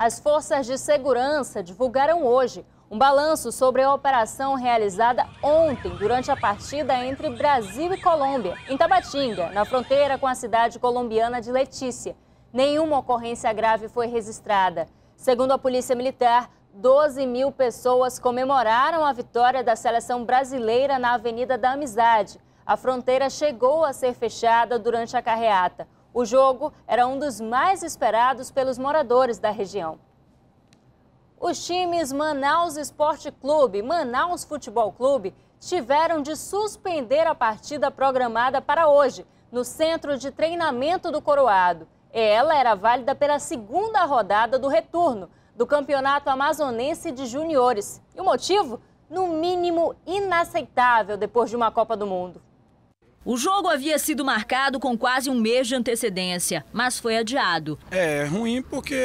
As forças de segurança divulgaram hoje um balanço sobre a operação realizada ontem durante a partida entre Brasil e Colômbia, em Tabatinga, na fronteira com a cidade colombiana de Letícia. Nenhuma ocorrência grave foi registrada. Segundo a Polícia Militar, 12 mil pessoas comemoraram a vitória da seleção brasileira na Avenida da Amizade. A fronteira chegou a ser fechada durante a carreata. O jogo era um dos mais esperados pelos moradores da região. Os times Manaus Esporte Clube e Manaus Futebol Clube tiveram de suspender a partida programada para hoje, no Centro de Treinamento do Coroado. Ela era válida pela segunda rodada do retorno do Campeonato Amazonense de Juniores. E o motivo? No mínimo inaceitável depois de uma Copa do Mundo. O jogo havia sido marcado com quase um mês de antecedência, mas foi adiado. É ruim porque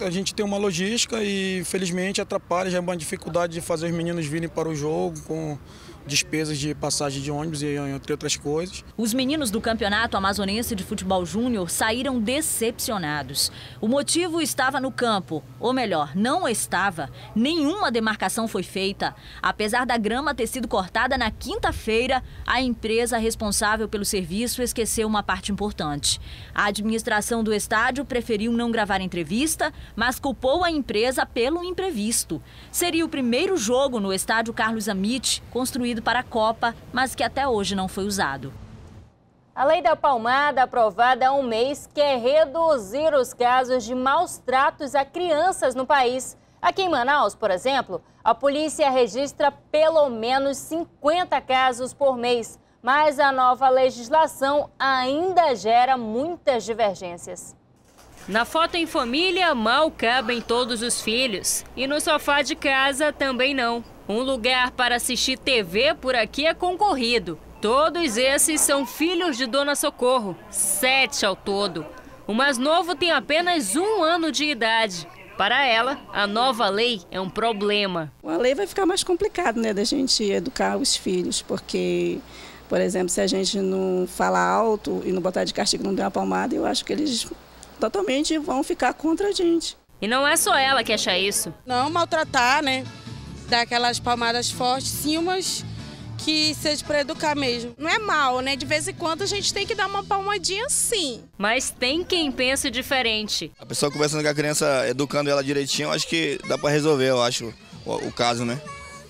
a gente tem uma logística e, infelizmente, atrapalha, já é uma dificuldade de fazer os meninos virem para o jogo com despesas de passagem de ônibus e entre outras coisas. Os meninos do Campeonato Amazonense de Futebol Júnior saíram decepcionados. O motivo estava no campo, ou melhor, não estava. Nenhuma demarcação foi feita. Apesar da grama ter sido cortada na quinta-feira, a empresa responsável pelo serviço esqueceu uma parte importante. A administração do estádio preferiu não gravar entrevista, mas culpou a empresa pelo imprevisto. Seria o primeiro jogo no estádio Carlos Amit, construído para a Copa, mas que até hoje não foi usado. A Lei da Palmada, aprovada há um mês, quer reduzir os casos de maus tratos a crianças no país. Aqui em Manaus, por exemplo, a polícia registra pelo menos 50 casos por mês, mas a nova legislação ainda gera muitas divergências. Na foto em família, mal cabem todos os filhos. E no sofá de casa também não. Um lugar para assistir TV por aqui é concorrido. Todos esses são filhos de Dona Socorro, 7 ao todo. O mais novo tem apenas 1 ano de idade. Para ela, a nova lei é um problema. A lei vai ficar mais complicado, né, da gente educar os filhos, porque, por exemplo, se a gente não falar alto e não botar de castigo, não der uma palmada, eu acho que eles totalmente vão ficar contra a gente. E não é só ela que acha isso. Não maltratar, né? Dar aquelas palmadas fortes, sim, mas que seja para educar mesmo. Não é mal, né? De vez em quando a gente tem que dar uma palmadinha sim. Mas tem quem pense diferente. A pessoa conversando com a criança, educando ela direitinho, acho que dá para resolver, eu acho, o caso, né?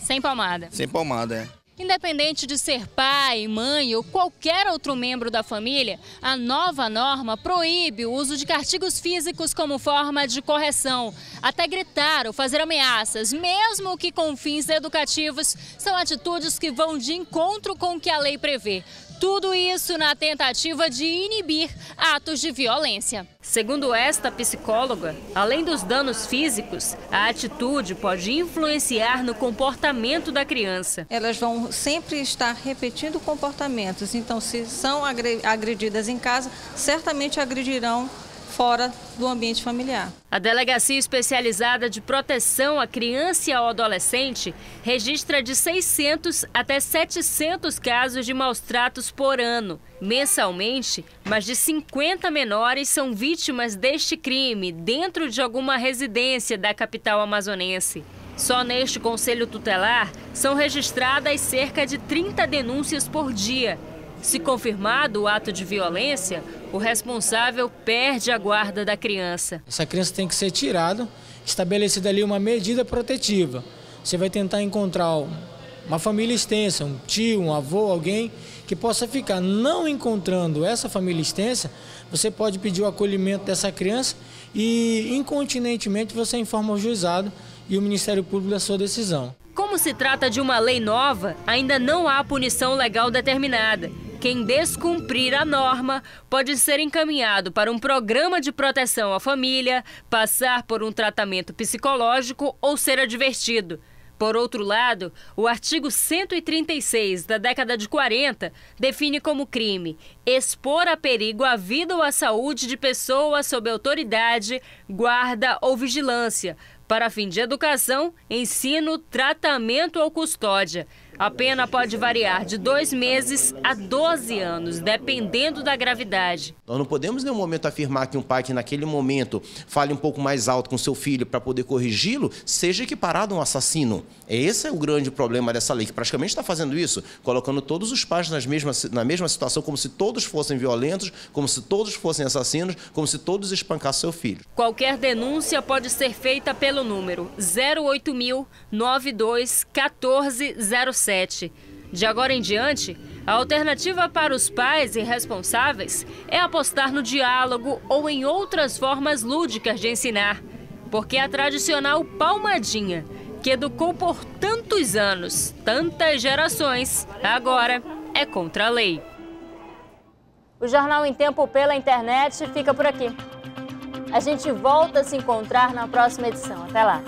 Sem palmada. Sem palmada, é. Independente de ser pai, mãe ou qualquer outro membro da família, a nova norma proíbe o uso de castigos físicos como forma de correção. Até gritar ou fazer ameaças, mesmo que com fins educativos, são atitudes que vão de encontro com o que a lei prevê. Tudo isso na tentativa de inibir atos de violência. Segundo esta psicóloga, além dos danos físicos, a atitude pode influenciar no comportamento da criança. Elas vão sempre estar repetindo comportamentos, então se são agredidas em casa, certamente agredirão fora do ambiente familiar. A Delegacia Especializada de Proteção à Criança e ao Adolescente registra de 600 até 700 casos de maus-tratos por ano. Mensalmente, mais de 50 menores são vítimas deste crime dentro de alguma residência da capital amazonense. Só neste Conselho Tutelar são registradas cerca de 30 denúncias por dia. Se confirmado o ato de violência, o responsável perde a guarda da criança. Essa criança tem que ser tirada, estabelecida ali uma medida protetiva. Você vai tentar encontrar uma família extensa, um tio, um avô, alguém que possa ficar. Não encontrando essa família extensa, você pode pedir o acolhimento dessa criança e, incontinentemente, você informa o juizado e o Ministério Público da sua decisão. Como se trata de uma lei nova, ainda não há punição legal determinada. Quem descumprir a norma pode ser encaminhado para um programa de proteção à família, passar por um tratamento psicológico ou ser advertido. Por outro lado, o artigo 136 da década de 40 define como crime expor a perigo a vida ou a saúde de pessoas sob autoridade, guarda ou vigilância, para fim de educação, ensino, tratamento ou custódia. A pena pode variar de 2 meses a 12 anos, dependendo da gravidade. Nós não podemos, em nenhum momento, afirmar que um pai que, naquele momento, fale um pouco mais alto com seu filho para poder corrigi-lo, seja equiparado a um assassino. Esse é o grande problema dessa lei, que praticamente está fazendo isso, colocando todos os pais na mesma situação, como se todos fossem violentos, como se todos fossem assassinos, como se todos espancassem seu filho. Qualquer denúncia pode ser feita pelo número 08000 92 14 07. De agora em diante, a alternativa para os pais irresponsáveis é apostar no diálogo ou em outras formas lúdicas de ensinar. Porque a tradicional palmadinha, que educou por tantos anos, tantas gerações, agora é contra a lei. O Jornal em Tempo pela internet fica por aqui. A gente volta a se encontrar na próxima edição. Até lá!